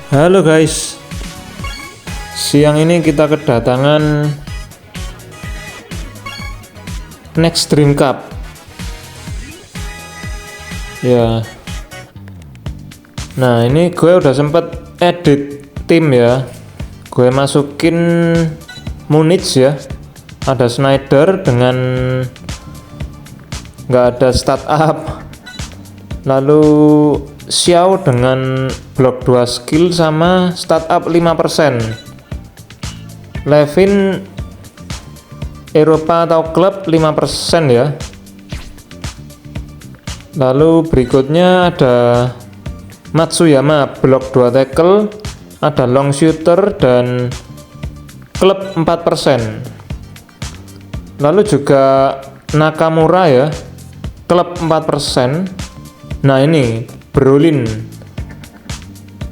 Halo guys, siang ini kita kedatangan Next Dream Cup. Ya, nah ini gue udah sempet edit tim ya. Gue masukin Munich ya, ada Snyder dengan nggak ada startup, lalu Xiao dengan blok 2 skill sama startup 5%. Levin Eropa atau klub 5% ya. Lalu berikutnya ada Matsuyama blok 2 tackle, ada long shooter dan klub 4%. Lalu juga Nakamura ya, klub 4%. Nah ini Brolin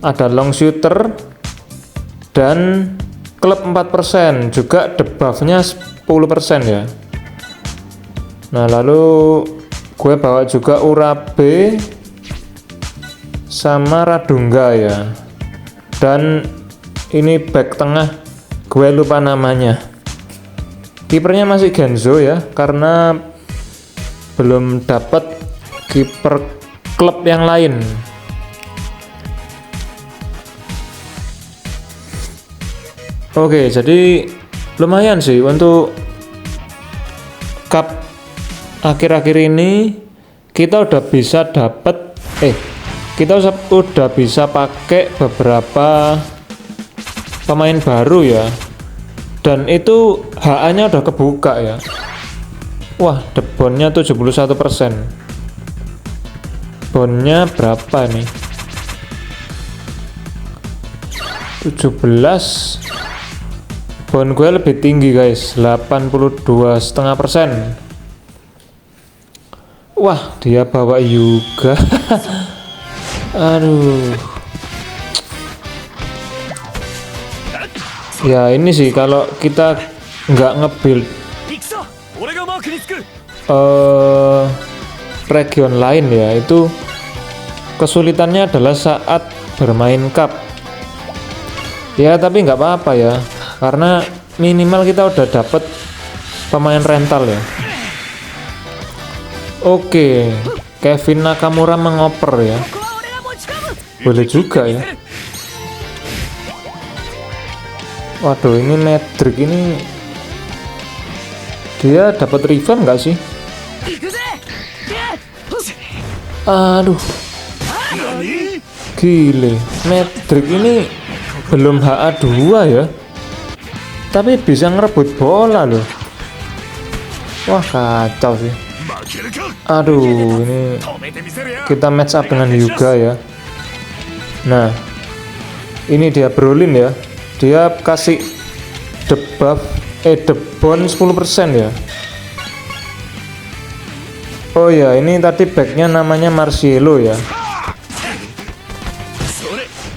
ada long shooter dan klub 4%, juga debuffnya 10% ya. Nah lalu gue bawa juga Urabe sama Radunga ya, dan ini back tengah gue lupa namanya. Kipernya masih Genzo ya, karena belum dapat kiper klub yang lain. Oke, jadi lumayan sih untuk cup akhir-akhir ini. Kita udah bisa dapat kita udah bisa pakai beberapa pemain baru ya, dan itu HA nya udah kebuka ya. Wah, debonnya 71%. Bonnya berapa nih? 17. Bon gue lebih tinggi guys, 82,5%. Wah, dia bawa Yuga. Aduh. Ya ini sih kalau kita nggak nge-build region lain ya, itu kesulitannya adalah saat bermain cup ya, tapi nggak apa-apa ya, karena minimal kita udah dapet pemain rental ya. Oke, Kevin Nakamura mengoper ya, boleh juga ya. Waduh, ini Medric ini dia dapat refund nggak sih? Aduh, gile, Medric ini belum HA2 ya, tapi bisa ngerebut bola loh. Wah, kacau sih. Aduh, ini kita match up dengan Yuga ya. Nah, ini dia Brolin ya, dia kasih debuff debon 10% ya. Oh ya, ini tadi backnya namanya Marcelo ya.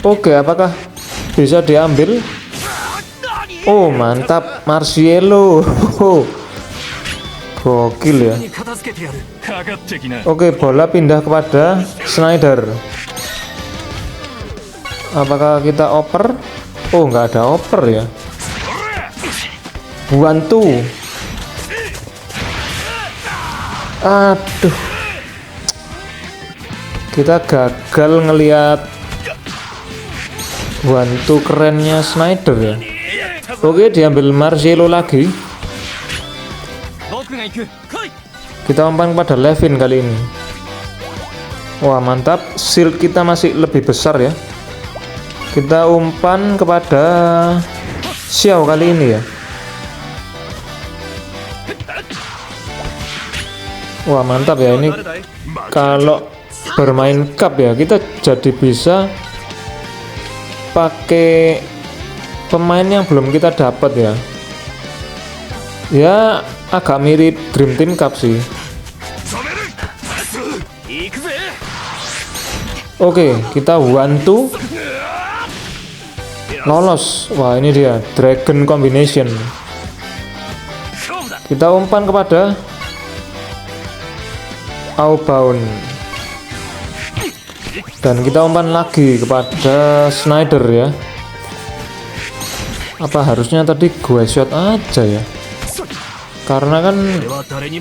Oke, apakah bisa diambil? Oh mantap, Marcelo. Gokil ya. Oke, bola pindah kepada Snyder. Apakah kita oper? Oh, nggak ada oper ya. Bantu. Aduh, kita gagal ngelihat bantu kerennya Snyder ya. Oke, diambil Marcelo lagi. Kita umpan pada Levin kali ini. Wah mantap, shield kita masih lebih besar ya. Kita umpan kepada Xiao kali ini ya. Wah mantap ya, ini kalau bermain cup ya kita jadi bisa pakai pemain yang belum kita dapat ya. Ya agak mirip Dream Team Cup sih. Oke, kita one-two lolos. Wah ini dia Dragon Combination. Kita umpan kepada Outbound. Dan kita umpan lagi kepada Snyder ya. Apa harusnya tadi gue shot aja ya? Karena kan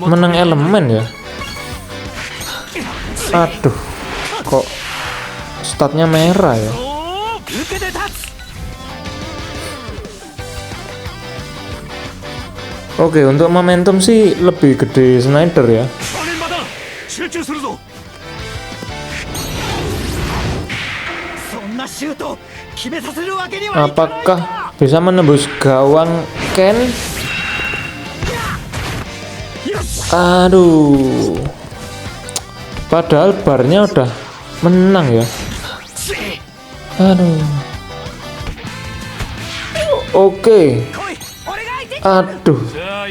menang elemen ya. Aduh, kok statnya merah ya? Oke, untuk momentum sih lebih gede Snyder ya. Apakah bisa menembus gawang Ken? Aduh, padahal barnya udah menang ya. Aduh. Oke. Aduh,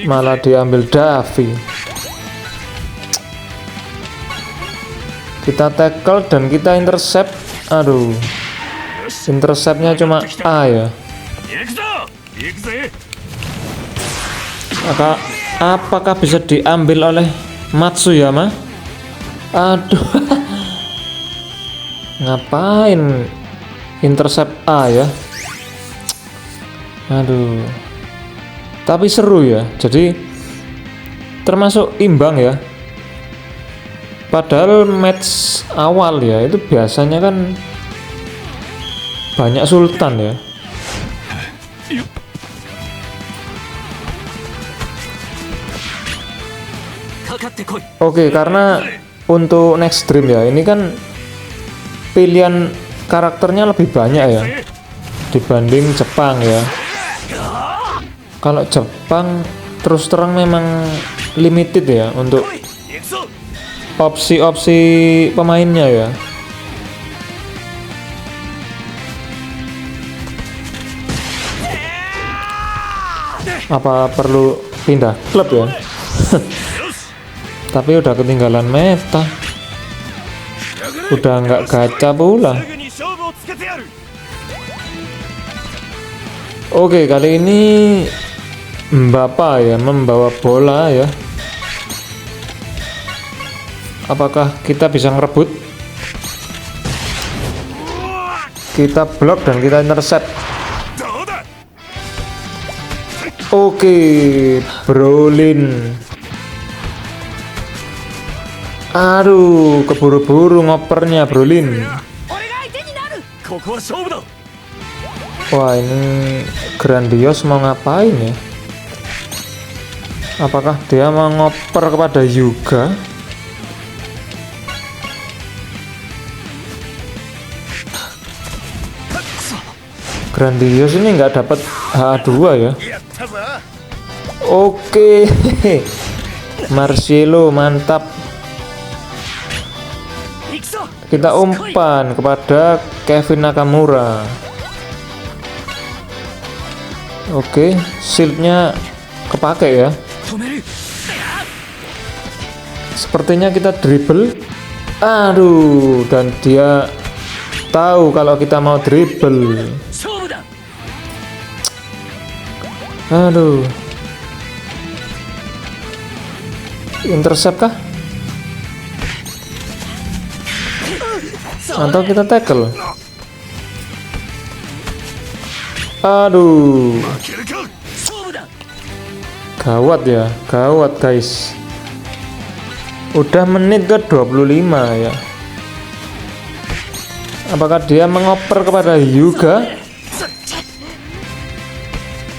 malah diambil Davi. Kita tackle dan kita intercept. Aduh, interceptnya cuma A ya. Apakah bisa diambil oleh Matsuyama? Aduh, ngapain intercept A ya? Aduh, tapi seru ya. Jadi termasuk imbang ya. Padahal match awal ya itu biasanya kan banyak sultan ya. Oke, karena untuk next dream ya ini kan pilihan karakternya lebih banyak ya dibanding Jepang ya. Kalau Jepang terus terang memang limited ya untuk opsi-opsi pemainnya ya. Apa perlu pindah klub ya? Tapi udah ketinggalan meta. Udah nggak gacha pula. Oke, kali ini Mbapa ya membawa bola ya. Apakah kita bisa ngerebut? Kita blok dan kita intercept. Oke, Brolin. Aduh, keburu-buru ngopernya Brolin. Wah, ini Grandios mau ngapain ya? Apakah dia mau ngoper kepada Yuga? Grandios ini nggak dapat H2 ya. Oke, Marcelo mantap. Kita umpan kepada Kevin Nakamura. Oke, shieldnya kepake ya. Sepertinya kita dribble. Aduh, dan dia tahu kalau kita mau dribble. Aduh, intercept kah? Atau kita tackle? Aduh, gawat ya, gawat guys. Udah menit ke 25 ya. Apakah dia mengoper kepada Yuga?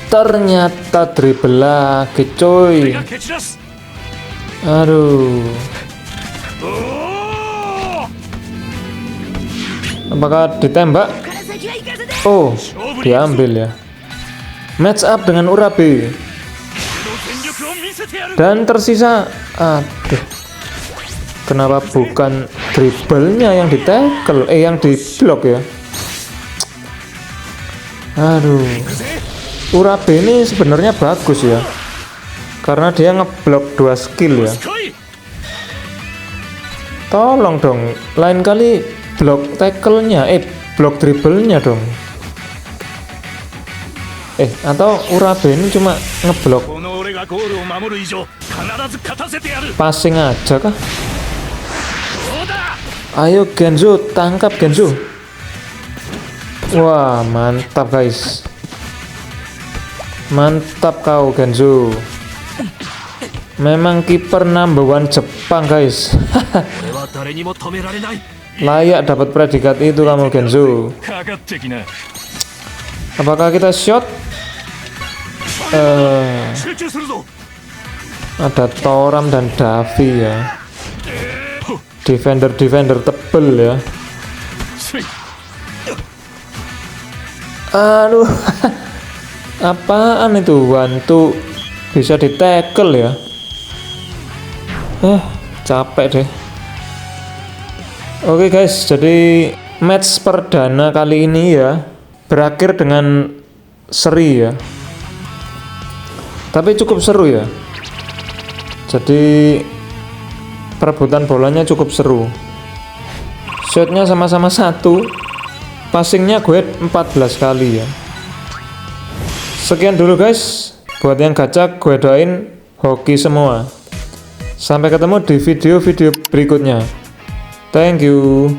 Ternyata dribble lagi coy. Aduh, apakah ditembak? Oh, diambil ya. Match up dengan Urabe. Dan tersisa, aduh, kenapa bukan dribblenya yang ditackle, yang diblok ya? Aduh, Urabe ini sebenarnya bagus ya, karena dia ngeblok 2 skill ya. Tolong dong, lain kali blok tackle-nya, blok dribble-nya dong. Atau Urabe ini cuma ngeblok passing aja kah? Ayo Genzo, tangkap Genzo. Wah, mantap guys. Mantap kau Genzo. Memang kiper number one Jepang guys. Layak dapat predikat itu kamu Genzo. Apakah kita shot? Ada Toram dan Davi ya. Defender tebel ya. Aduh. Apaan itu? Wantu bisa di tackle ya. Capek deh. Oke guys, jadi match perdana kali ini ya berakhir dengan seri ya. Tapi cukup seru ya. Jadi perebutan bolanya cukup seru. Shotnya sama-sama 1. Passingnya gue 14 kali ya. Sekian dulu guys. Buat yang gacha gue doain hoki semua. Sampai ketemu di video-video berikutnya. Thank you.